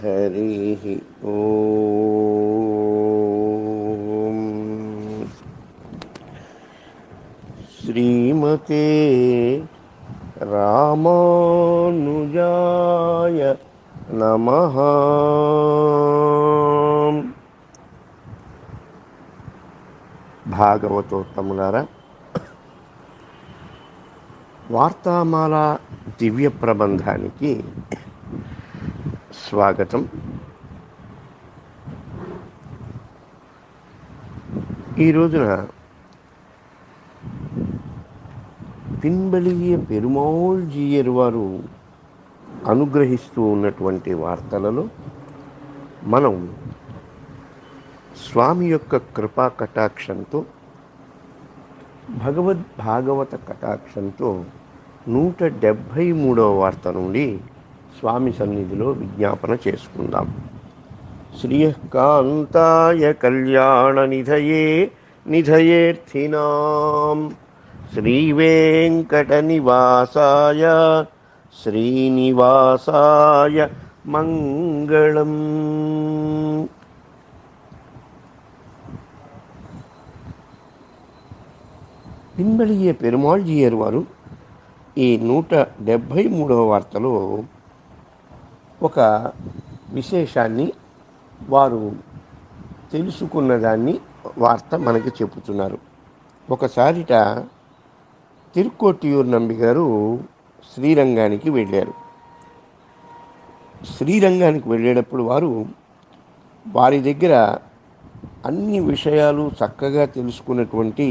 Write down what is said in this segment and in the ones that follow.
हरिः ॐ श्रीमते रामानुजाय नमः। భాగవతోత్తములారా, వార్తామాల దివ్య ప్రబంధానికి స్వాగతం. ఈ రోజున పిన్బలియ పెరుమాళ్ జీయర్ వారు అనుగ్రహిస్తూ ఉన్నటువంటి వార్తలలో మనం స్వామి యొక్క కృపా కటాక్షంతో, భాగవత కటాక్షంతో 173వ వార్త నుండి స్వామి సన్నిధిలో విజ్ఞాపన చేసుకుందాం. శ్రీయకాంతాయ కళ్యాణ నిధయే నిధయేర్థినాం శ్రీవేంకట నివాసాయ శ్రీనివాసాయ మంగళం. పిన్బలియ పెరుమాళ్ జీయర్ వారు ఈ 173వ వార్తలో ఒక విశేషాన్ని, వారు తెలుసుకున్నదాన్ని వార్త మనకి చెప్పుతున్నారు. ఒకసారిట తిరుక్కోట్టియూరు నంబి గారు శ్రీరంగానికి వెళ్ళారు. శ్రీరంగానికి వెళ్ళేటప్పుడు వారి దగ్గర అన్ని విషయాలు చక్కగా తెలుసుకున్నటువంటి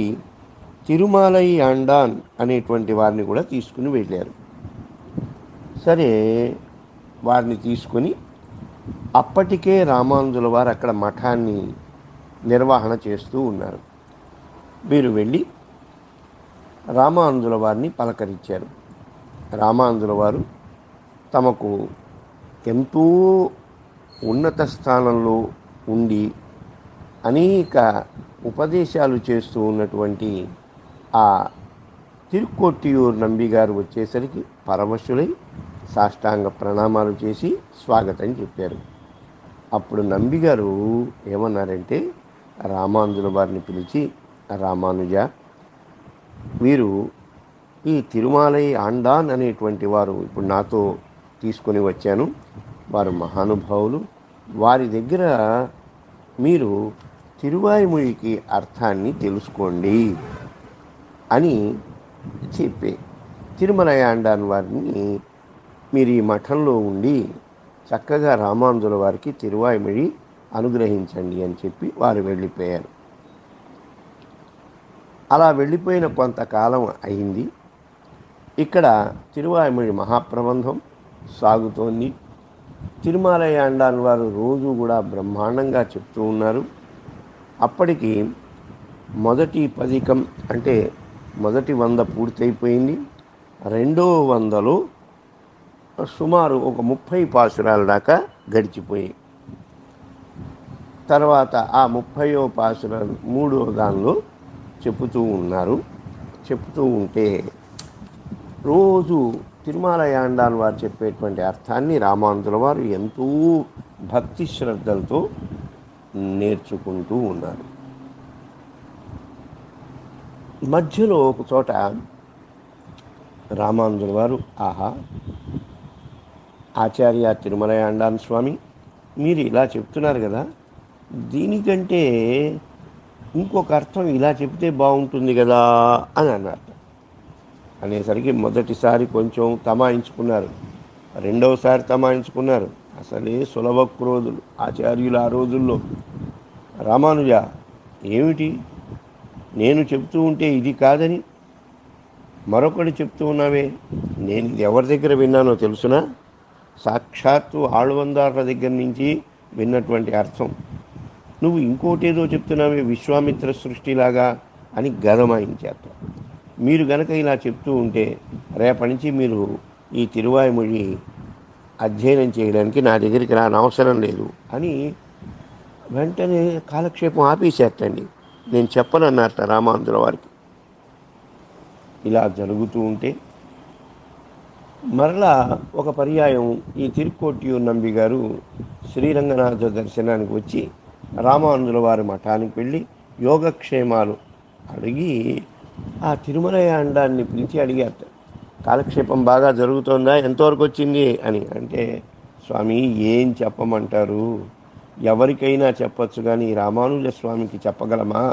తిరుమలై ఆండాన్ అనేటువంటి వారిని కూడా తీసుకుని వెళ్ళారు. సరే, వారిని తీసుకొని అప్పటికే రామానుజుల వారు అక్కడ మఠాన్ని నిర్వహణ చేస్తూ ఉన్నారు. వీరు వెళ్ళి రామానుజుల వారిని పలకరించారు. రామానుజుల వారు తమకు ఎంతో ఉన్నత స్థానంలో ఉండి అనేక ఉపదేశాలు చేస్తూ ఉన్నటువంటి ఆ తిరుక్కోట్టియూరు నంబి గారు వచ్చేసరికి పరవశులై సాష్టాంగ ప్రణామాలు చేసి స్వాగతం చెప్పారు. అప్పుడు నంబి గారు ఏమన్నారంటే, రామానుజుల వారిని పిలిచి, రామానుజ, వీరు ఈ తిరుమలై ఆండాన్ అనేటువంటి వారు ఇప్పుడు నాతో తీసుకొని వచ్చాను. వారు మహానుభావులు. వారి దగ్గర మీరు తిరువాయిమొழிకి అర్థాన్ని తెలుసుకోండి అని చెప్పి, తిరుమలై ఆండాన్ వారిని మీరు ఈ మఠంలో ఉండి చక్కగా రామానుజుల వారికి తిరువాయిమొഴి అనుగ్రహించండి అని చెప్పి వారు వెళ్ళిపోయారు. అలా వెళ్ళిపోయిన కొంతకాలం అయింది. ఇక్కడ తిరువాయిమొഴి మహాప్రబంధం సాగుతోంది. తిరుమలై ఆండాన్ వారు రోజు కూడా బ్రహ్మాండంగా చెప్తూ ఉన్నారు. అప్పటికి మొదటి పదికం అంటే మొదటి 100 పూర్తయిపోయింది. రెండో 100లో సుమారు ఒక 30 పాసురాల దాకా గడిచిపోయాయి. తర్వాత ఆ 30వ పాసురాలు 3వ దానిలో చెబుతూ ఉన్నారు. చెప్తూ ఉంటే రోజు తిరుమలై ఆండాన్ వారు చెప్పేటువంటి అర్థాన్ని రామానుజుల వారు ఎంతో భక్తి శ్రద్ధలతో నేర్చుకుంటూ ఉన్నారు. మధ్యలో ఒక చోట రామానుజుల వారు, ఆహా, ఆచార్య తిరుమలై ఆండాన్ స్వామి, మీరు ఇలా చెప్తున్నారు కదా, దీనికంటే ఇంకొక అర్థం ఇలా చెప్తే బాగుంటుంది కదా అని అన్నారు. అనేసరికి మొదటిసారి కొంచెం తమాయించుకున్నారు, రెండవసారి తమాయించుకున్నారు. అసలే సులభ క్రోధులు ఆచార్యులు ఆ రోజుల్లో. రామానుజ, ఏమిటి నేను చెప్తూ ఉంటే ఇది కాదని మరొకటి చెప్తూ ఉన్నావే? నేను ఇది ఎవరి దగ్గర విన్నానో తెలుసునా? సాక్షాత్తు ఆళ్వందార్ల దగ్గర నుంచి విన్నటువంటి అర్థం. నువ్వు ఇంకోటేదో చెప్తున్నావే, విశ్వామిత్ర సృష్టిలాగా అని గదమాయించారు. మీరు గనక ఇలా చెప్తూ ఉంటే రేపటి నుంచి మీరు ఈ తిరువాయిమొഴి అధ్యయనం చేయడానికి నా దగ్గరికి రానవసరం లేదు అని వెంటనే కాలక్షేపం ఆపేసేటండి. నేను చెప్పనన్నట్ట రామానుజుల వారికి. ఇలా జరుగుతూ ఉంటే మరలా ఒక పర్యాయం ఈ తిరుక్కోట్టియూరు నంబి గారు శ్రీరంగనాథ దర్శనానికి వచ్చి రామానుజుల వారి మఠానికి వెళ్ళి యోగక్షేమాలు అడిగి ఆ తిరుమలయాండాన్ని పిలిచి అడిగారు, కాలక్షేపం బాగా జరుగుతోందా, ఎంతవరకు వచ్చింది అని. అంటే స్వామి ఏం చెప్పమంటారు, ఎవరికైనా చెప్పచ్చు కానీ రామానుజ స్వామికి చెప్పగలమా,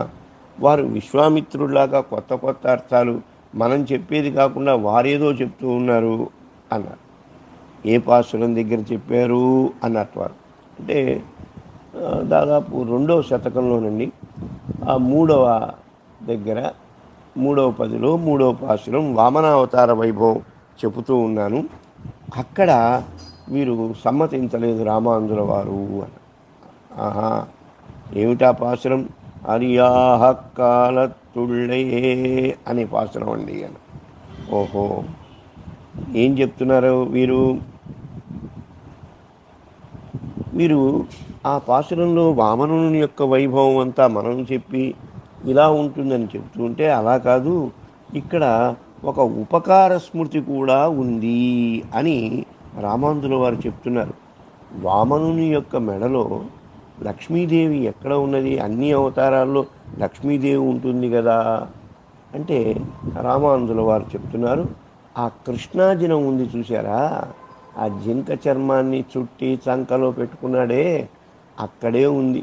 వారు విశ్వామిత్రుడిలాగా కొత్త కొత్త అర్థాలు మనం చెప్పేది కాకుండా వారేదో చెప్తూ ఉన్నారు అన్నారు. ఏ పాసురం దగ్గర చెప్పారు అన్నట్టు వారు. అంటే దాదాపు 2వ శతకంలోనండి, ఆ 3వ దగ్గర 3వ పదిలో 3వ పాసురం వామనావతార వైభవం చెబుతూ ఉన్నాను. అక్కడ వీరు సమ్మతించలేదు రామానుజుల వారు అని. ఆహా, ఏమిటా పాసురం, అరియాహ కాలత్తుళ్ళే అనే పాసురం అండి అని. ఓహో, ఏం చెప్తున్నారు వీరు ఆ పాసురంలో వామనుని యొక్క వైభవం అంతా మనం చెప్పి ఇలా ఉంటుందని చెప్తూ ఉంటే అలా కాదు, ఇక్కడ ఒక ఉపకార స్మృతి కూడా ఉంది అని రామానుజుల వారు చెప్తున్నారు. వామనుని యొక్క మెడలో లక్ష్మీదేవి ఎక్కడ ఉన్నది, అన్ని అవతారాల్లో లక్ష్మీదేవి ఉంటుంది కదా అంటే రామానుజుల వారు చెప్తున్నారు, ఆ కృష్ణాజినం ఉంది చూసారా, ఆ జింక చర్మాన్ని చుట్టి చంకలో పెట్టుకున్నాడే అక్కడే ఉంది.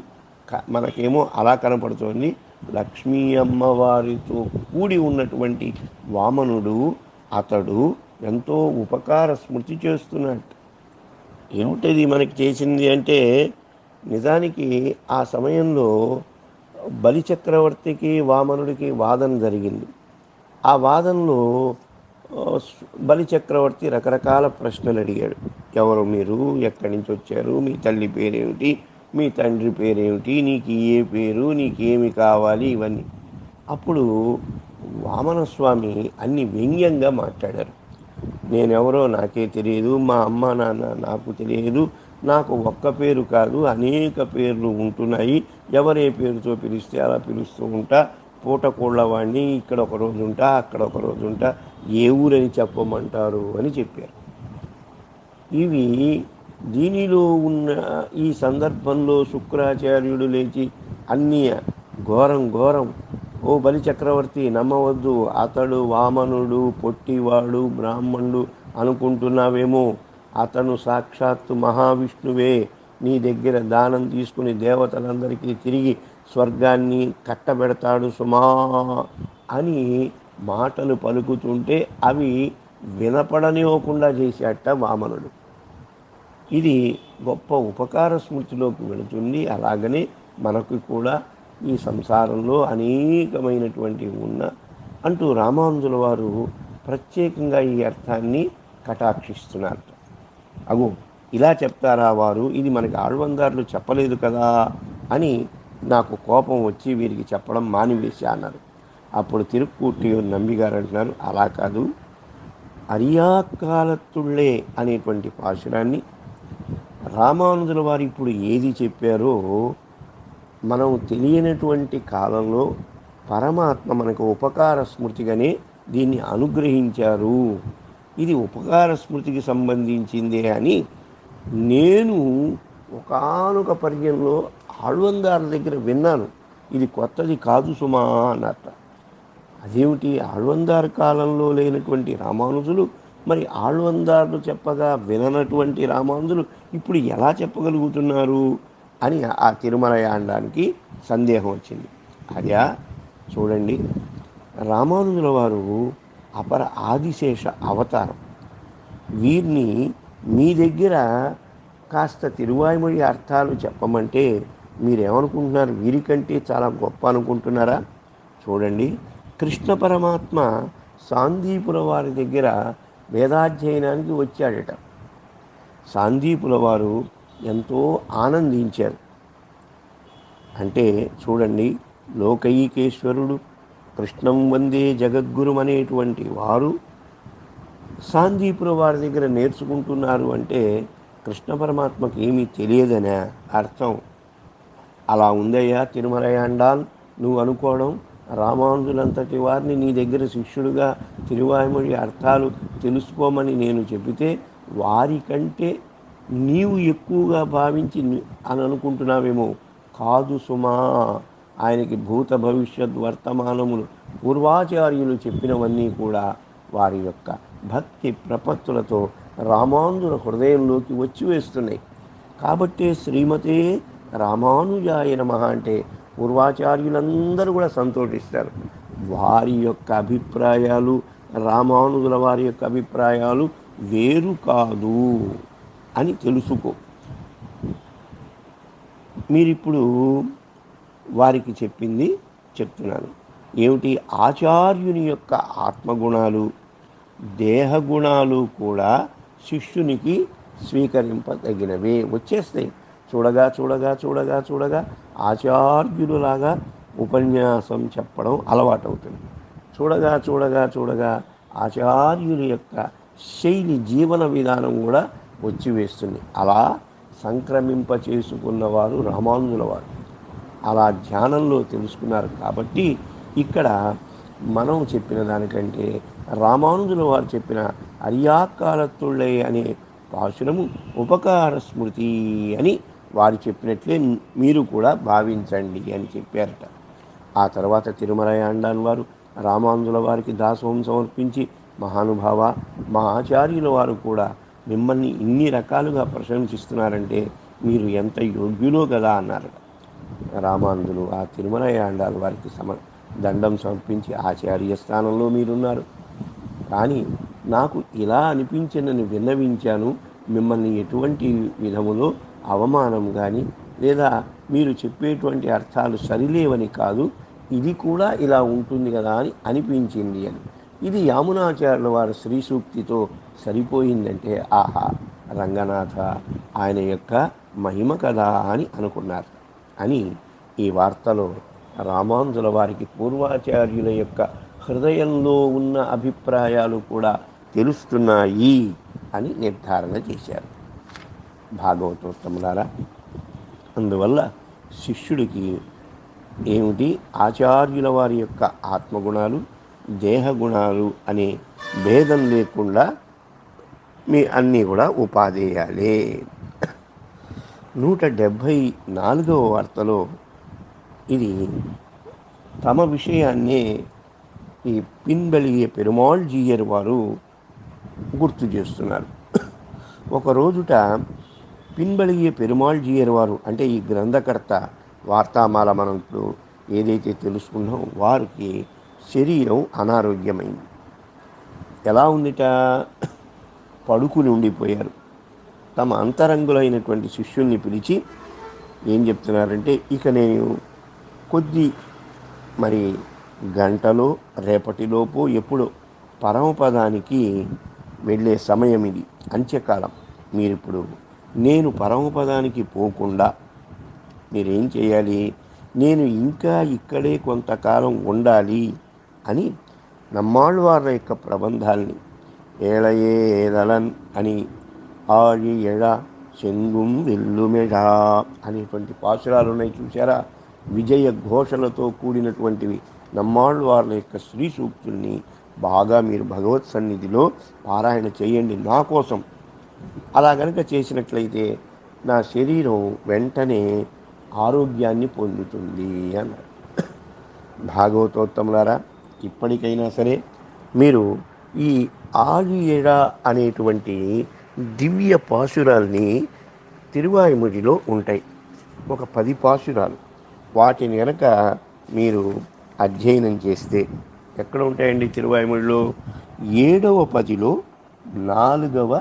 మనకేమో అలా కనపడుతోంది. లక్ష్మీ అమ్మవారితో కూడి ఉన్నటువంటి వామనుడు అతడు ఎంతో ఉపకార స్మృతి చేస్తున్నాడు. ఏమిటది మనకి చేసింది అంటే, నిజానికి ఆ సమయంలో బలిచక్రవర్తికి వామనుడికి వాదన జరిగింది. ఆ వాదనలో బలిచక్రవర్తి రకరకాల ప్రశ్నలు అడిగాడు. ఎవరు మీరు, ఎక్కడి నుంచి వచ్చారు, మీ తల్లి పేరేమిటి, మీ తండ్రి పేరేమిటి, నీకు ఏ పేరు, నీకేమి కావాలి, ఇవన్నీ. అప్పుడు వామనస్వామి అన్ని వ్యంగ్యంగా మాట్లాడారు. నేనెవరో నాకే తెలియదు, మా అమ్మ నాన్న నాకు తెలియదు, నాకు ఒక్క పేరు కాదు అనేక పేర్లు ఉంటున్నాయి, ఎవరే పేరుతో పిలిస్తే అలా పిలుస్తూ ఉంటా, పూటకోళ్ళవాడిని, ఇక్కడ ఒక రోజు ఉంటా అక్కడ ఒక రోజు ఉంటా, ఏ ఊరని చెప్పమంటారు అని చెప్పారు. ఇవి దీనిలో ఉన్న ఈ సందర్భంలో శుక్రాచార్యుడు లేచి అన్నీ ఘోరం, ఓ బలి చక్రవర్తి నమ్మవద్దు, అతడు వామనుడు, పొట్టివాడు, బ్రాహ్మణుడు అనుకుంటున్నావేమో, అతను సాక్షాత్తు మహావిష్ణువే, నీ దగ్గర దానం తీసుకుని దేవతలందరికీ తిరిగి స్వర్గాన్ని కట్టబెడతాడు సుమా అని మాటలు పలుకుతుంటే అవి వినపడనివ్వకుండా చేసేట వామనుడు. ఇది గొప్ప ఉపకార స్మృతిలోకి వెళుతుంది. అలాగనే మనకు కూడా ఈ సంసారంలో అనేకమైనటువంటి అంటూ రామానుజుల వారు ప్రత్యేకంగా ఈ అర్థాన్ని కటాక్షిస్తున్నారు. అగో, ఇలా చెప్తారా వారు, ఇది మనకి ఆళ్వందార్లు చెప్పలేదు కదా అని నాకు కోపం వచ్చి వీరికి చెప్పడం మానివేసి అన్నారు. అప్పుడు తిరుక్కూటి నంబిగారు అంటున్నారు, అలా కాదు, అరియాకాలత్తుళ్ళే అనేటువంటి పాశురాన్ని రామానుజుల వారు ఇప్పుడు ఏది చెప్పారో మనం తెలియనటువంటి కాలంలో పరమాత్మ మనకు ఉపకార స్మృతిగానే దీన్ని అనుగ్రహించారు, ఇది ఉపకార స్మృతికి సంబంధించిందే అని నేను ఒకానొక పర్యంలో ఆళ్వందార్ల దగ్గర విన్నాను. ఇది కొత్తది కాదు సుమా అన్నట్ట. అదేమిటి, ఆళ్వందార్ కాలంలో లేనటువంటి రామానుజులు మరి ఆళ్వందార్లు చెప్పగా విననటువంటి రామానుజులు ఇప్పుడు ఎలా చెప్పగలుగుతున్నారు అని ఆ తిరుమలయాండానికి సందేహం వచ్చింది. అదే చూడండి, రామానుజుల వారు అపర ఆదిశేష అవతారం. వీరిని మీ దగ్గర కాస్త తిరువాయిమొഴി అర్థాలు చెప్పమంటే మీరేమనుకుంటున్నారు, వీరికంటే చాలా గొప్ప అనుకుంటున్నారా? చూడండి, కృష్ణ పరమాత్మ సాందీపుల వారి దగ్గర వేదాధ్యయనానికి వచ్చాడట. సాందీపుల వారు ఎంతో ఆనందించారు. అంటే చూడండి, లోకైకేశ్వరుడు కృష్ణం వందే జగద్గురు అనేటువంటి వారు సాందీపుల వారి దగ్గర నేర్చుకుంటున్నారు అంటే కృష్ణ పరమాత్మకి ఏమీ తెలియదనే అర్థం. అలా ఉందయ్యా తిరుమలయాండాన్ నువ్వు అనుకోవడం. రామానుజులంతటి వారిని నీ దగ్గర శిష్యుడిగా తిరువాయిమొഴి అర్థాలు తెలుసుకోమని నేను చెబితే వారికంటే నీవు ఎక్కువగా భావించి అని అనుకుంటున్నావేమో. కాదు సుమా, ఆయనకి భూత భవిష్యత్ వర్తమానములు పూర్వాచార్యులు చెప్పినవన్నీ కూడా వారి యొక్క భక్తి ప్రపత్తులతో రామానుజుల హృదయంలోకి వచ్చి వేస్తున్నాయి. కాబట్టే శ్రీమతే రామానుజాయ నమః అంటే పూర్వాచార్యులందరూ కూడా సంతోషిస్తారు. వారి యొక్క అభిప్రాయాలు, రామానుజుల వారి యొక్క అభిప్రాయాలు వేరు కాదు అని తెలుసుకో. మీరిప్పుడు వారికి చెప్పింది చెప్తున్నాను. ఏమిటి? ఆచార్యుని యొక్క ఆత్మగుణాలు, దేహగుణాలు కూడా శిష్యునికి స్వీకరింపదగినవే, వచ్చేస్తాయి. చూడగా చూడగా చూడగా చూడగా ఆచార్యులులాగా ఉపన్యాసం చెప్పడం అలవాటవుతుంది. చూడగా చూడగా చూడగా ఆచార్యుల యొక్క శైలి, జీవన విధానం కూడా వచ్చి వేస్తుంది. అలా సంక్రమింప చేసుకున్నవారు రామానుజుల వారు. అలా ధ్యానంలో తెలుసుకున్నారు. కాబట్టి ఇక్కడ మనం చెప్పిన దానికంటే రామానుజుల వారు చెప్పిన అర్యాకాలత్తుళ్ళే అనే పాశురము ఉపకార స్మృతి అని వారు చెప్పినట్లే మీరు కూడా భావించండి అని చెప్పారట. ఆ తర్వాత తిరుమలయాండాన్ వారు రామానుజుల వారికి దాసోహం సమర్పించి, మహానుభావ, మా ఆచార్యుల వారు కూడా మిమ్మల్ని ఇన్ని రకాలుగా ప్రశంసిస్తున్నారంటే మీరు ఎంత యోగ్యులో కదా అన్నారట. రామానుజులు ఆ తిరుమలయాండాన్ వారికి దండం సమర్పించి, ఆచార్య స్థానంలో మీరున్నారు, కానీ నాకు ఇలా అనిపించినని విన్నవించాను. మిమ్మల్ని ఎటువంటి విధములో అవమానం కానీ లేదా మీరు చెప్పేటువంటి అర్థాలు సరిలేవని కాదు, ఇది కూడా ఇలా ఉంటుంది కదా అని అనిపించింది అని. ఇది యామునాచార్యుల వారి శ్రీ సూక్తితో సరిపోయిందంటే ఆహా, రంగనాథ ఆయన యొక్క మహిమ కదా అని అనుకున్నారు అని ఈ వార్తలో రామానుజుల వారికి పూర్వాచార్యుల యొక్క హృదయంలో ఉన్న అభిప్రాయాలు కూడా తెలుస్తున్నాయి అని నిర్ధారణ చేశారు. భాగవతోత్తములారా, అందువల్ల శిష్యుడికి ఏమిటి? ఆచార్యుల వారి యొక్క ఆత్మగుణాలు, దేహగుణాలు అనే భేదం లేకుండా మీ అన్నీ కూడా ఉపాధేయాలే. 174వ వార్తలో ఇది తమ విషయాన్నే ఈ పిన్బెలియ పెరుమాళ్ జీయర్ వారు గుర్తు చేస్తున్నారు. ఒక రోజుట పిన్బెలియ పెరుమాళ్ జీయర్ వారు అంటే ఈ గ్రంథకర్త, వార్తామాల మనం ఇప్పుడు ఏదైతే తెలుసుకున్నాం, వారికి శరీరం అనారోగ్యమైంది. ఎలా ఉందిట? పడుకుని ఉండిపోయారు. తమ అంతరంగులైనటువంటి శిష్యుల్ని పిలిచి ఏం చెప్తున్నారంటే, ఇక నేను కొద్ది గంటలో రేపటిలోపు ఎప్పుడు పరమపదానికి వెళ్ళే సమయం ఇది, అంత్యకాలం. మీరిప్పుడు నేను పరమపదానికి పోకుండా మీరేం చేయాలి? నేను ఇంకా ఇక్కడే కొంతకాలం ఉండాలి అని నమ్మాళ్ళవార్ల యొక్క ప్రబంధాల్ని ఏళయేదలన్ అని ఆళి ఎళ చెంగుం వెల్లుమెడా అనేటువంటి పాసురాలు ఉన్నాయి చూసారా? విజయ ఘోషలతో కూడినటువంటివి. నమ్మాళ్ళవార్ల యొక్క శ్రీ సూక్తుల్ని బాగా మీరు భగవత్ సన్నిధిలో పారాయణ చేయండి నా కోసం. అలా గనక చేసినట్లయితే నా శరీరం వెంటనే ఆరోగ్యాన్ని పొందుతుంది అన్నారు. భాగవతోత్తములారా, ఇప్పటికైనా సరే మీరు ఈ ఆలియడ అనేటువంటి దివ్య పాశురాల్ని తిరువాయిముడిలో ఉంటాయి. ఒక 10 పాశురాలు. వాటిని కనుక మీరు అధ్యయనం చేస్తే ఎక్కడ ఉంటాయండి? తిరువాయిముడిలో 7వ పదిలో 4వ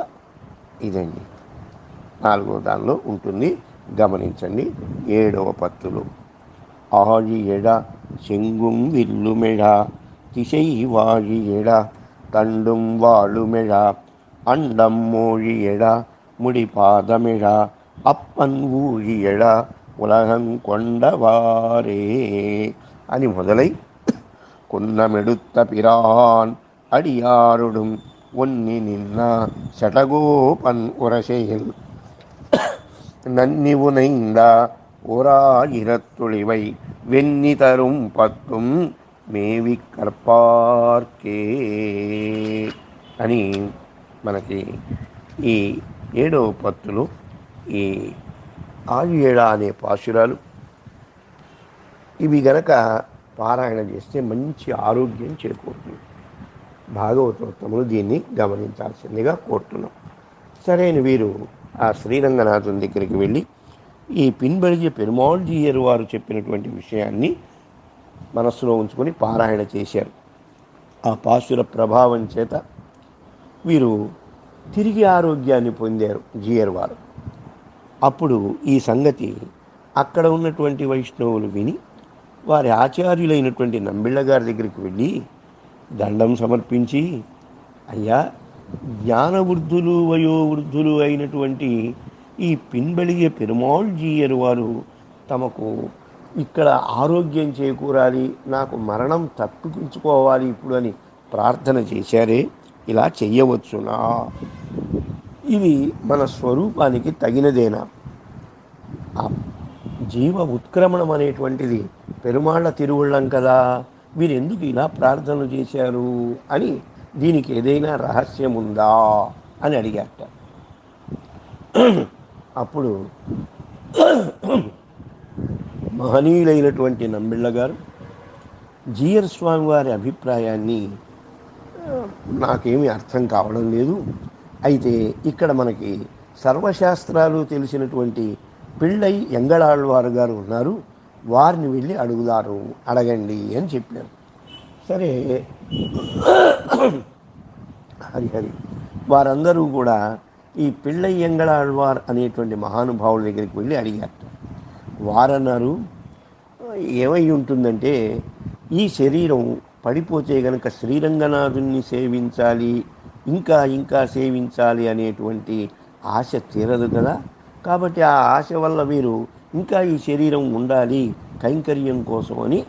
ఇదండి, 4వ దానిలో ఉంటుంది. గమనించండి. 7వ పత్తులు ఆళి ఎడ చెంగుం విల్లుమెడ திசை வாழி எடா தண்டும் வாழுமெழா அண்டம் மோழியெழா முடிபாதமெழா அப்பன் ஊழியெழா உலகம் கொண்டவாரே అని మొదలై కొన్నమెడుత్త పిరాన్ అడియారుడుం ఒన్ని నిన్న శటగోపన్ ఉరసెయల్ நன்னிவுனைந்தா ஓராயிரத்துளிவை வெண்ணி தரும் பத்தும் మేవి కర్పార్కే అని మనకి ఈ 7వ పత్తులు ఈ ఆయుయేళ అనే పాశురాలు ఇవి గనక పారాయణ చేస్తే మంచి ఆరోగ్యం చేకూరుతుంది. భాగవతోత్తములు దీన్ని గమనించాల్సిందిగా కోరుతున్నాం. సరైన వీరు ఆ శ్రీరంగనాథుని దగ్గరికి వెళ్ళి ఈ పిన్బడిజ పెరుమాళ్జీయర్ వారు చెప్పినటువంటి విషయాన్ని మనస్సులో ఉంచుకొని పారాయణ చేశారు. ఆ పాశుర ప్రభావం చేత వీరు తిరిగి ఆరోగ్యాన్ని పొందారు జీయర్ వారు. అప్పుడు ఈ సంగతి అక్కడ ఉన్నటువంటి వైష్ణవులు విని వారి ఆచార్యులైనటువంటి నంబిళ్ళ గారి దగ్గరికి వెళ్ళి దండం సమర్పించి, అయ్యా, జ్ఞానవృద్ధులు వయోవృద్ధులు అయినటువంటి ఈ పిన్బళియ పెరుమాళ్జీయర్ వారు తమకు ఇక్కడ ఆరోగ్యం చేకూరాలి, నాకు మరణం తప్పించుకోవాలి ఇప్పుడు అని ప్రార్థన చేశారే, ఇలా చెయ్యవచ్చునా? ఇది మన స్వరూపానికి తగినదేనా? ఆ జీవ ఉత్క్రమణం అనేటువంటిది పెరుమాళ్ళ తిరువుళ్ళం కదా, వీరు ఎందుకు ఇలా ప్రార్థనలు చేశారు అని దీనికి ఏదైనా రహస్యం ఉందా అని అడిగాట. అప్పుడు మహనీయులైనటువంటి నంబిళ్ళ గారు జీయర్ స్వామి వారి అభిప్రాయాన్ని నాకేమీ అర్థం కావడం లేదు, అయితే ఇక్కడ మనకి సర్వశాస్త్రాలు తెలిసినటువంటి పిళ్ళై ఎంగళాళ్వారు గారు ఉన్నారు, వారిని వెళ్ళి అడగండి అని చెప్పారు. సరే, హరిహరి వారందరూ కూడా ఈ పిళ్ళై ఎంగళాళ్వార్ అనేటువంటి మహానుభావుల దగ్గరికి వెళ్ళి అడిగారు. వారన్నారు, ఏమై ఉంటుందంటే ఈ శరీరం పడిపోతే గనక శ్రీరంగనాథుని సేవించాలి, ఇంకా ఇంకా సేవించాలి అనేటువంటి ఆశ తీరదు కదా, కాబట్టి ఆ ఆశ వల్ల వీరు ఇంకా ఈ శరీరం ఉండాలి కైంకర్యం కోసం అని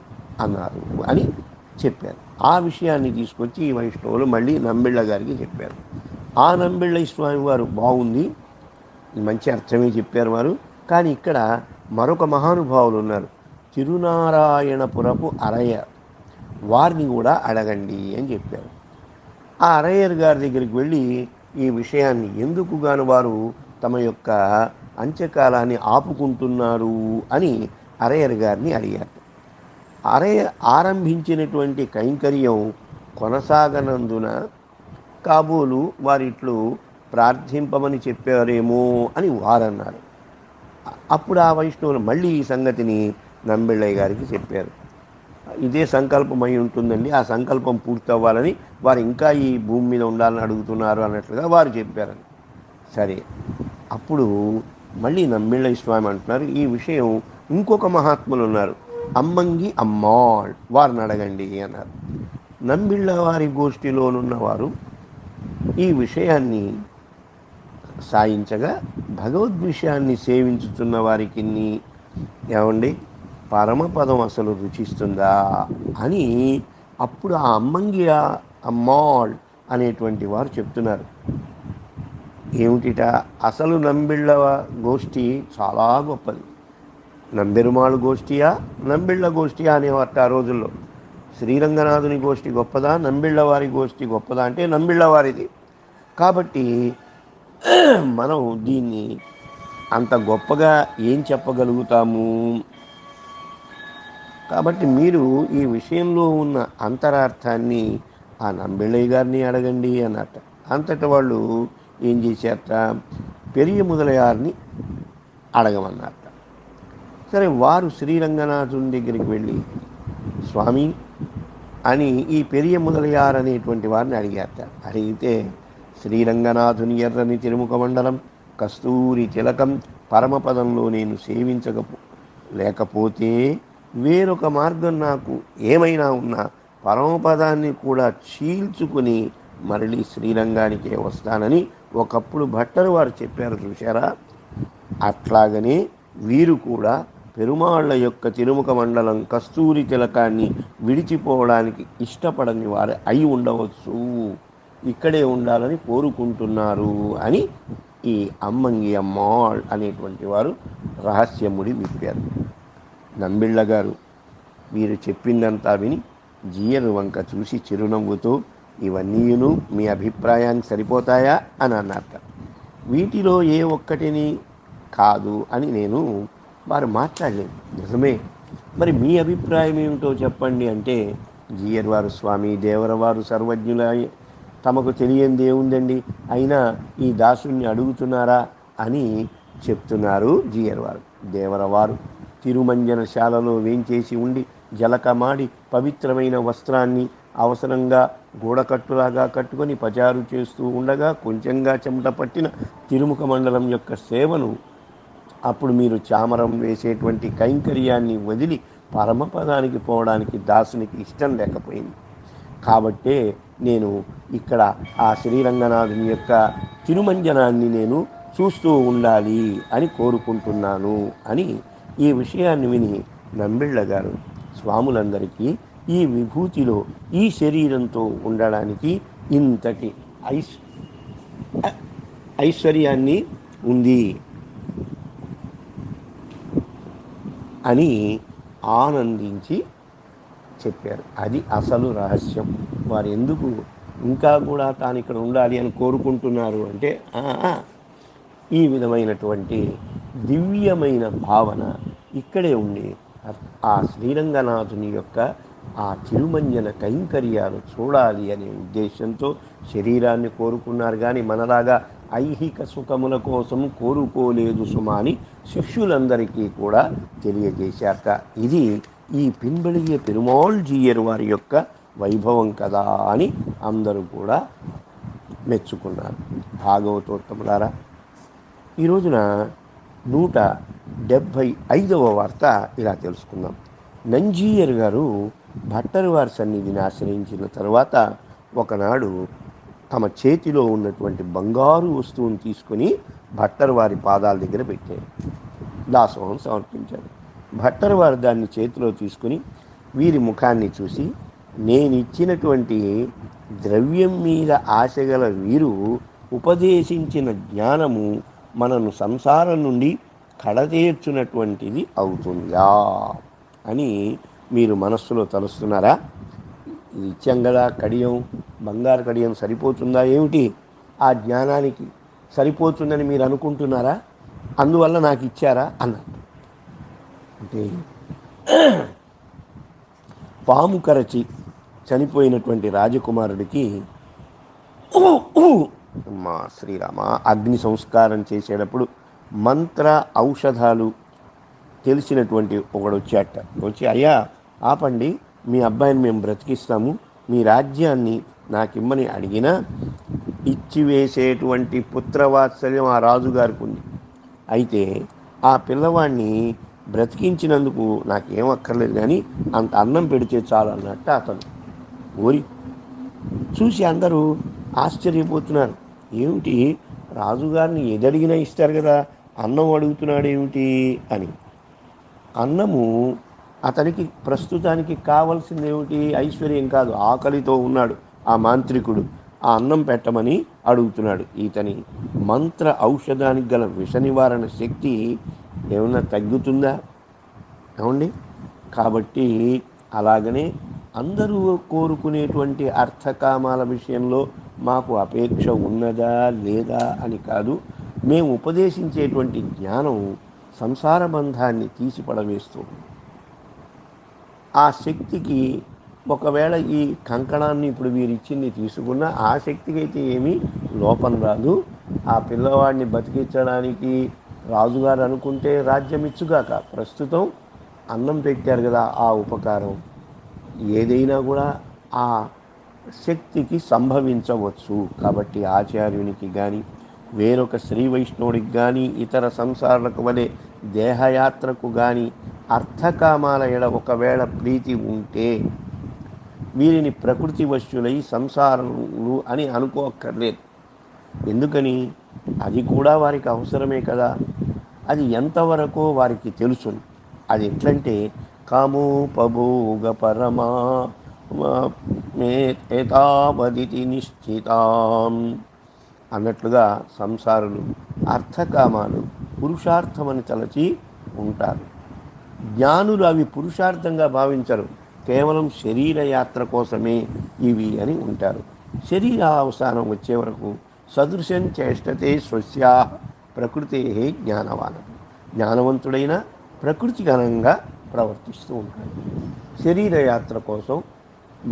అన్నారు అని చెప్పారు. ఆ విషయాన్ని తీసుకొచ్చి ఈ వైష్ణవులు మళ్ళీ నంబిళ్ళ గారికి చెప్పారు. ఆ నంబిళ్ళ స్వామి వారు బాగుంది, మంచి అర్థమే చెప్పారు వారు, కానీ ఇక్కడ మరొక మహానుభావులు ఉన్నారు, తిరునారాయణపురపు అరయ్య, వారిని కూడా అడగండి అని చెప్పారు. ఆ అరయ్యర్ గారి దగ్గరికి వెళ్ళి ఈ విషయాన్ని ఎందుకు గాను వారు తమ యొక్క అంత్యకాలాన్ని ఆపుకుంటున్నారు అని అరయ్యర్ గారిని అడిగారు. అరయ్య ఆరంభించినటువంటి కైంకర్యం కొనసాగనందున కాబోలు వారిట్లు ప్రార్థింపమని చెప్పారేమో అని వారన్నారు. అప్పుడు ఆ వైష్ణవులు మళ్ళీ ఈ సంగతిని నంబిళ్ళయ్య గారికి చెప్పారు. ఇదే సంకల్పమై ఉంటుందండి, ఆ సంకల్పం పూర్తవ్వాలని వారు ఇంకా ఈ భూమి మీద ఉండాలని అడుగుతున్నారు అన్నట్లుగా వారు చెప్పారని. సరే, అప్పుడు మళ్ళీ నంబిళ్ళయ్య స్వామి అంటున్నారు, ఈ విషయం ఇంకొక మహాత్ములు ఉన్నారు, అమ్మంగి అమ్మాళ్, వారిని అడగండి అన్నారు. నంబిళ్ళ వారి గోష్ఠిలోనున్నవారు ఈ విషయాన్ని సాయించగా భగవద్విషయాన్ని సేవించుతున్న వారికి ఏమండి పరమపదం అసలు రుచిస్తుందా అని అప్పుడు ఆ అమ్మంగి అమ్మాళ్ అనేటువంటి వారు చెప్తున్నారు. ఏమిటిట, అసలు నంబిళ్ళ గోష్ఠి చాలా గొప్పది. నంబెరుమాళ్ గోష్ఠియా నంబిళ్ళ గోష్ఠియా అనేవారు ఆ రోజుల్లో. శ్రీరంగనాథుని గోష్ఠి గొప్పదా, నంబిళ్ళ వారి గోష్ఠి గొప్పదా అంటే నంబిళ్ళ వారిది. కాబట్టి మనం దీన్ని అంత గొప్పగా ఏం చెప్పగలుగుతాము? కాబట్టి మీరు ఈ విషయంలో ఉన్న అంతరార్థాన్ని ఆ నంబిళ్ళయ్య గారిని అడగండి అన్నట్ట. అంతటా వాళ్ళు ఏం చేశారట, పెరియ ముదలయార్ని అడగమన్నారట. సరే, వారు శ్రీరంగనాథుని దగ్గరికి వెళ్ళి స్వామి అని ఈ పెరియ ముదలయార్ అనేటువంటి వారిని అడిగారట. అడిగితే శ్రీరంగనాథుని ఎర్రని తిరుముఖ మండలం కస్తూరి తిలకం పరమపదంలో నేను లేకపోతే వేరొక మార్గం నాకు ఏమైనా ఉన్నా పరమపదాన్ని కూడా చీల్చుకుని మరలి శ్రీరంగానికే వస్తానని ఒకప్పుడు భట్టరు వారు చెప్పారు, చూశారా? అట్లాగనే వీరు కూడా పెరుమాళ్ళ యొక్క తిరుముఖ మండలం కస్తూరి తిలకాన్ని విడిచిపోవడానికి ఇష్టపడని వారు అయి ఉండవచ్చు, ఇక్కడే ఉండాలని కోరుకుంటున్నారు అని ఈ అమ్మంగి అమ్మాళ్ అనేటువంటి వారు రహస్యముడి విప్పారు. నంబిళ్ళ గారు వీరు చెప్పిందంతా విని జీయరు వంక చూసి చిరునవ్వుతో, ఇవన్నీయును మీ అభిప్రాయానికి సరిపోతాయా అని అన్నట్ట. వీటిలో ఏ ఒక్కటిని కాదు అని నేను వారు మాట్లాడలేదు. నిజమే, మరి మీ అభిప్రాయం ఏమిటో చెప్పండి అంటే, జీయర్ వారు స్వామి దేవరవారు సర్వజ్ఞుల తమకు తెలియంది ఏముందండి, అయినా ఈ దాసుని అడుగుతున్నారా అని చెప్తున్నారు జీయర్ వారు. దేవరవారు తిరుమంజనశాలలో వేంచేసి ఉండి జలకమాడి పవిత్రమైన వస్త్రాన్ని అవసరంగా గూడకట్టులాగా కట్టుకొని పచారు చేస్తూ ఉండగా కొంచెంగా చెమట పట్టిన తిరుముఖ మండలం యొక్క సేవను అప్పుడు మీరు చామరం వేసేటువంటి కైంకర్యాన్ని వదిలి పరమపదానికి పోవడానికి దాసునికి ఇష్టం లేకపోయింది. కాబట్టే నేను ఇక్కడ ఆ శ్రీరంగనాథుని యొక్క తిరుమంజనాన్ని నేను చూస్తూ ఉండాలి అని కోరుకుంటున్నాను అని ఈ విషయాన్ని విని నంబిళ్ళ గారు స్వాములందరికీ ఈ విభూతిలో ఈ శరీరంతో ఉండడానికి ఇంతటి ఐశ్వర్యాన్ని ఉంది అని ఆనందించి చెప్పారు. అది అసలు రహస్యం. వారు ఎందుకు ఇంకా కూడా తాను ఇక్కడ ఉండాలి అని కోరుకుంటున్నారు అంటే ఈ విధమైనటువంటి దివ్యమైన భావన ఇక్కడే ఉండి ఆ శ్రీరంగనాథుని యొక్క ఆ తిరుమంజన కైంకర్యాలు చూడాలి అనే ఉద్దేశంతో శరీరాన్ని కోరుకున్నారు. కానీ మనలాగా ఐహిక సుఖముల కోసం కోరుకోలేదు సుమా అని శిష్యులందరికీ కూడా తెలియజేశాక ఇది ఈ పిన్బళియ పెరుమాళ్ జీయర్ వారి యొక్క వైభవం కదా అని అందరూ కూడా మెచ్చుకున్నారు. భాగవతోత్తములారా, ఈ రోజున 175వ వార్త ఇలా తెలుసుకుందాం. నంజీయర్ గారు భట్టర్ వారి సన్నిధిని ఆశ్రయించిన తర్వాత ఒకనాడు తమ చేతిలో ఉన్నటువంటి బంగారు వస్తువుని తీసుకుని భట్టర్ వారి పాదాల దగ్గర పెట్టారు. దాసోహం సమర్పించారు. భట్టర్ వారు దాన్ని చేతిలో తీసుకుని వీరి ముఖాన్ని చూసి, నేను ఇచ్చినటువంటి ద్రవ్యం మీద ఆశగల వీరు ఉపదేశించిన జ్ఞానము మనను సంసారం నుండి కడతీర్చున్నటువంటిది అవుతుందా అని మీరు మనస్సులో తలుస్తున్నారా? ఇది ఇచ్చాం కదా కడియం, బంగారు కడియం సరిపోతుందా ఏమిటి? ఆ జ్ఞానానికి సరిపోతుందని మీరు అనుకుంటున్నారా? అందువల్ల నాకు ఇచ్చారా అన్నారు. అంటే పాము కరచి చనిపోయినటువంటి రాజకుమారుడికి మా శ్రీరామ అగ్ని సంస్కారం చేసేటప్పుడు మంత్ర ఔషధాలు తెలిసినటువంటి ఒకడు వచ్చాట. వచ్చి, అయ్యా ఆపండి, మీ అబ్బాయిని మేము బ్రతికిస్తాము, మీ రాజ్యాన్ని నాకిమ్మని అడిగినా ఇచ్చివేసేటువంటి పుత్రవాత్సల్యం ఆ రాజుగారికి ఉంది. అయితే ఆ పిల్లవాడిని బ్రతికించినందుకు నాకేం అక్కర్లేదు, కానీ అంత అన్నం పెడితే చాలు అన్నట్టు అతను ఓరి చూసి అందరూ ఆశ్చర్యపోతున్నారు. ఏమిటి, రాజుగారిని ఎదడిగినా ఇస్తారు కదా, అన్నం అడుగుతున్నాడు ఏమిటి అని. అన్నము అతనికి ప్రస్తుతానికి కావాల్సింది ఏమిటి? ఐశ్వర్యం కాదు, ఆకలితో ఉన్నాడు ఆ మాంత్రికుడు. ఆ అన్నం పెట్టమని అడుగుతున్నాడు. ఇతని మంత్ర ఔషధానికి గల విష నివారణ శక్తి ఏమన్నా తగ్గుతుందా? ఏమండి? కాబట్టి అలాగనే అందరూ కోరుకునేటువంటి అర్థకామాల విషయంలో మాకు అపేక్ష ఉన్నదా లేదా అని కాదు, మేము ఉపదేశించేటువంటి జ్ఞానం సంసార బంధాన్ని తీసిపడవేస్తూ ఆ శక్తికి ఒకవేళ ఈ కంకణాన్ని ఇప్పుడు మీరు ఇచ్చింది తీసుకున్నా ఆ శక్తికి అయితే ఏమీ లోపం రాదు. ఆ పిల్లవాడిని బతికించడానికి రాజుగారు అనుకుంటే రాజ్యం ఇచ్చుగాక, ప్రస్తుతం అన్నం పెట్టారు కదా, ఆ ఉపకారం ఏదైనా కూడా ఆ శక్తికి సంభవించవచ్చు. కాబట్టి ఆచార్యునికి కానీ వేరొక శ్రీ వైష్ణవుడికి కానీ ఇతర సంసారాలకు వలె దేహయాత్రకు కానీ అర్థకామాల ఎడ ఒకవేళ ప్రీతి ఉంటే వీరిని ప్రకృతి వశ్యులై సంసారములు అని అనుకోక్కర్లేదు. ఎందుకని? అది కూడా వారికి అవసరమే కదా. అది ఎంతవరకో వారికి తెలుసు. అది ఎట్లంటే కామోపభోగ పరమా ఏతావదితి నిశ్చితాం అన్నట్లుగా సంసారులు అర్థకామాలు పురుషార్థమని తలచి ఉంటారు. జ్ఞానులు అవి పురుషార్థంగా భావించరు, కేవలం శరీర యాత్ర కోసమే ఇవి అని ఉంటారు. శరీర అవసానం వచ్చే వరకు సదృశం చేష్టతే స్వస్యా ప్రకృతే జ్ఞానవాన్. జ్ఞానవంతుడైన ప్రకృతికి అనుగుణంగా ప్రవర్తిస్తూ ఉంటాడు. శరీరయాత్ర కోసం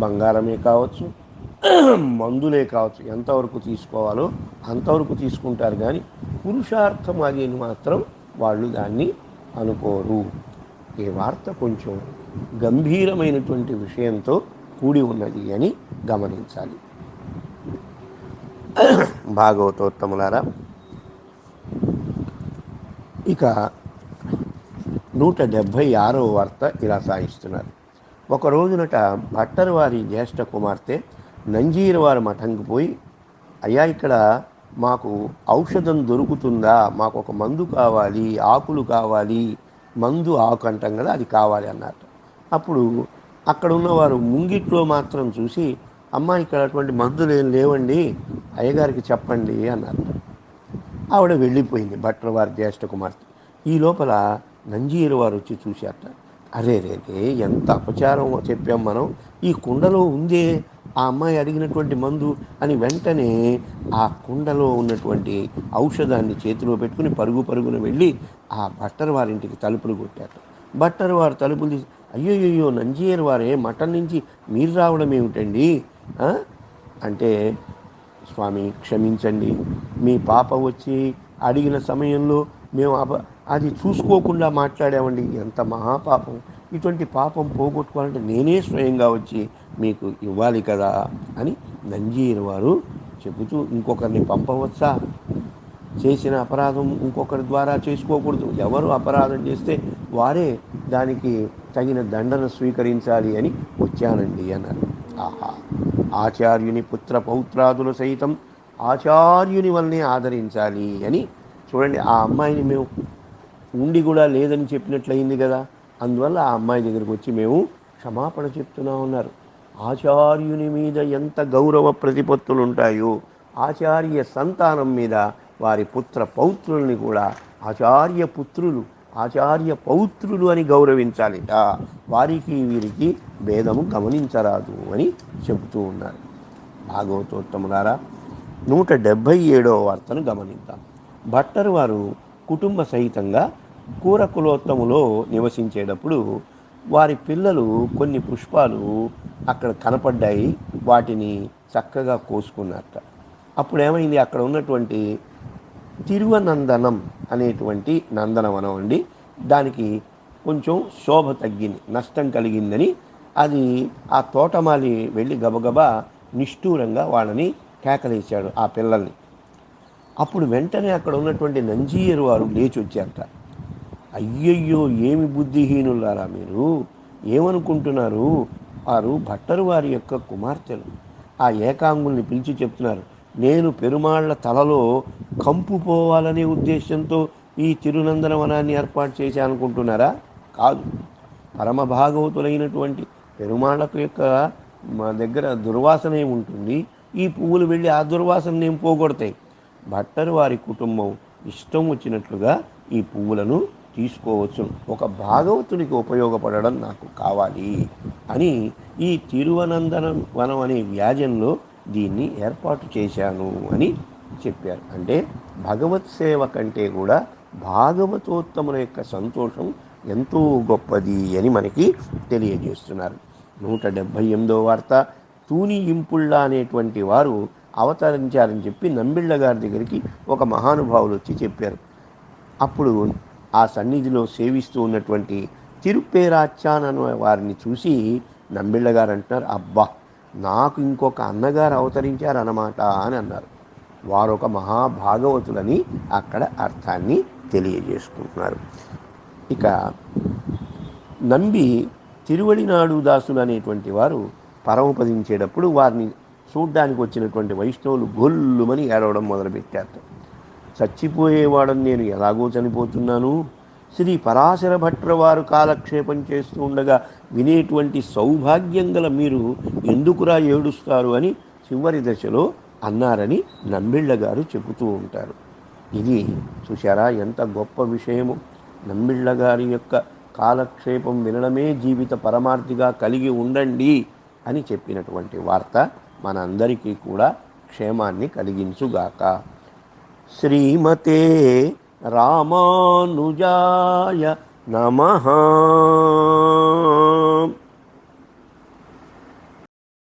బంగారమే కావచ్చు, మందులే కావచ్చు, ఎంతవరకు తీసుకోవాలో అంతవరకు తీసుకుంటారు. కానీ పురుషార్థం అది మాత్రం వాళ్ళు దాన్ని అనుకోరు. ఈ వార్త కొంచెం గంభీరమైనటువంటి విషయంతో కూడి ఉన్నది అని గమనించాలి. భాగవతోత్తములారా, ఇక 176వ వార్త ఇలా సాగిస్తున్నారు. ఒక రోజునట భట్టర్ వారి జ్యేష్ఠ కుమార్తె నంజీర వారి మఠంకి పోయి, అయ్యా ఇక్కడ మాకు ఔషధం దొరుకుతుందా, మాకు ఒక మందు కావాలి, ఆకులు కావాలి, మందు ఆకు అంటాం కదా, అది కావాలి అన్నారు. అప్పుడు అక్కడ ఉన్నవారు ముంగిట్లో మాత్రం చూసి, అమ్మ ఇక్కడ అటువంటి మందులు ఏం లేవండి, అయ్యగారికి చెప్పండి అన్నారు. ఆవిడ వెళ్ళిపోయింది, భట్టర్ వారి జ్యేష్ఠ కుమార్తె. ఈ లోపల నంజీరు వారు వచ్చి చూశారట. అరే రే ఎంత అపచారం చెప్పాం మనం, ఈ కుండలో ఉందే ఆ అమ్మాయి అడిగినటువంటి మందు అని వెంటనే ఆ కుండలో ఉన్నటువంటి ఔషధాన్ని చేతిలో పెట్టుకుని పరుగున వెళ్ళి ఆ భట్టర్ వారింటికి తలుపులు కొట్టారు. భట్టర్ వారు తలుపులు తీసి, అయ్యోయ్యో నంజీరు వారే మఠం నుంచి మీరు రావడం ఏమిటండి అంటే, స్వామి క్షమించండి, మీ పాప వచ్చి అడిగిన సమయంలో మేము అది చూసుకోకుండా మాట్లాడామండి, ఎంత మహాపాపం, ఇటువంటి పాపం పోగొట్టుకోవాలంటే నేనే స్వయంగా వచ్చి మీకు ఇవ్వాలి కదా అని నంజీరు వారు చెబుతూ, ఇంకొకరిని పంపవచ్చా, చేసిన అపరాధం ఇంకొకరి ద్వారా చేసుకోకూడదు, ఎవరు అపరాధం చేస్తే వారే దానికి తగిన దండన స్వీకరించాలి అని వచ్చానండి అన్నారు. ఆహా, ఆచార్యుని పుత్ర పౌత్రాదులు సైతం ఆచార్యుని వల్లనే ఆదరించాలి అని చూడండి. ఆ అమ్మాయిని మేము ఉండి కూడా లేదని చెప్పినట్లయింది కదా, అందువల్ల ఆ అమ్మాయి దగ్గరికి వచ్చి మేము క్షమాపణ చెప్తున్నా ఉన్నారు. ఆచార్యుని మీద ఎంత గౌరవ ప్రతిపత్తులు ఉంటాయో, ఆచార్య సంతానం మీద వారి పుత్ర పౌత్రుల్ని కూడా ఆచార్య పుత్రులు, ఆచార్య పౌత్రులు అని గౌరవించాలిట, వారికి వీరికి భేదము గమనించరాదు అని చెబుతూ ఉన్నారు. భాగవతోత్తములారా, 177వ వార్తను గమనిద్దాం. భట్టర్ వారు కుటుంబ సహితంగా కూరకులోత్తములో నివసించేటప్పుడు వారి పిల్లలు కొన్ని పుష్పాలు అక్కడ కనపడ్డాయి, వాటిని చక్కగా కోసుకున్నారట. అప్పుడు ఏమైంది, అక్కడ ఉన్నటువంటి తిరువనందనం అనేటువంటి నందనవనం అండి, దానికి కొంచెం శోభ తగ్గింది, నష్టం కలిగిందని అది ఆ తోటమాలి వెళ్ళి గబగబా నిష్ఠూరంగా వాళ్ళని కేకలేశాడు ఆ పిల్లల్ని. అప్పుడు వెంటనే అక్కడ ఉన్నటువంటి నంజీయరు వారు లేచి వచ్చారట. అయ్యయ్యో ఏమి బుద్ధిహీనులారా మీరు, ఏమనుకుంటున్నారు, వారు భట్టరు వారి యొక్క కుమార్తెలు. ఆ ఏకాంగుల్ని పిలిచి చెప్తున్నారు, నేను పెరుమాళ్ల తలలో కంపు పోవాలనే ఉద్దేశంతో ఈ తిరునందనవనాన్ని ఏర్పాటు చేశానుకుంటున్నారా? కాదు, పరమ భాగవతులైనటువంటి పెరుమాళ్లకు యొక్క మా దగ్గర దుర్వాసన ఏముంటుంది, ఈ పువ్వులు వెళ్ళి ఆ దుర్వాసన ఏం పోగొడతాయి. భట్టరు వారి కుటుంబం ఇష్టం వచ్చినట్లుగా ఈ పువ్వులను తీసుకోవచ్చు, ఒక భాగవతునికి ఉపయోగపడడం నాకు కావాలి అని ఈ తిరువనందనం వనం అనే వ్యాజంలో దీన్ని ఏర్పాటు చేశాను అని చెప్పారు. అంటే భగవత్ సేవ కంటే కూడా భాగవతోత్తముల యొక్క సంతోషం ఎంతో గొప్పది అని మనకి తెలియజేస్తున్నారు. 178వ వార్త, తూని ఇంపుళ్ళ అనేటువంటి వారు అవతరించారని చెప్పి నంబిళ్ళ గారి దగ్గరికి ఒక మహానుభావులు వచ్చి చెప్పారు. అప్పుడు ఆ సన్నిధిలో సేవిస్తూ ఉన్నటువంటి తిరుపేరాచాన్ అనే వారిని చూసి నంబిళ్ళ గారు అంటున్నారు, అబ్బా నాకు ఇంకొక అన్నగారు అవతరించారన్నమాట అని అన్నారు. వారొక మహాభాగవతులని అక్కడ అర్థాన్ని తెలియజేసుకుంటున్నారు. ఇక నంబి తిరువడినాడు దాసులు అనేటువంటి వారు పరమపదించేటప్పుడు వారిని చూడ్డానికి వచ్చినటువంటి వైష్ణవులు గొల్లుమని ఏడవడం మొదలుపెట్టారు. చచ్చిపోయేవాడని నేను ఎలాగో చనిపోతున్నాను, శ్రీ పరాశర భట్ర వారు కాలక్షేపం చేస్తూ ఉండగా వినేటువంటి సౌభాగ్యం గల మీరు ఎందుకురా ఏడుస్తారు అని చివరి దశలో అన్నారని నంబిళ్ళ గారు చెబుతూ ఉంటారు. ఇది చూశారా ఎంత గొప్ప విషయము. నంబిళ్ళ గారి యొక్క కాలక్షేపం వినడమే జీవిత పరమార్థిగా కలిగి ఉండండి అని చెప్పినటువంటి వార్త మనందరికీ కూడా క్షేమాన్ని కలిగించుగాక. శ్రీమతే రామానుజాయ నమః.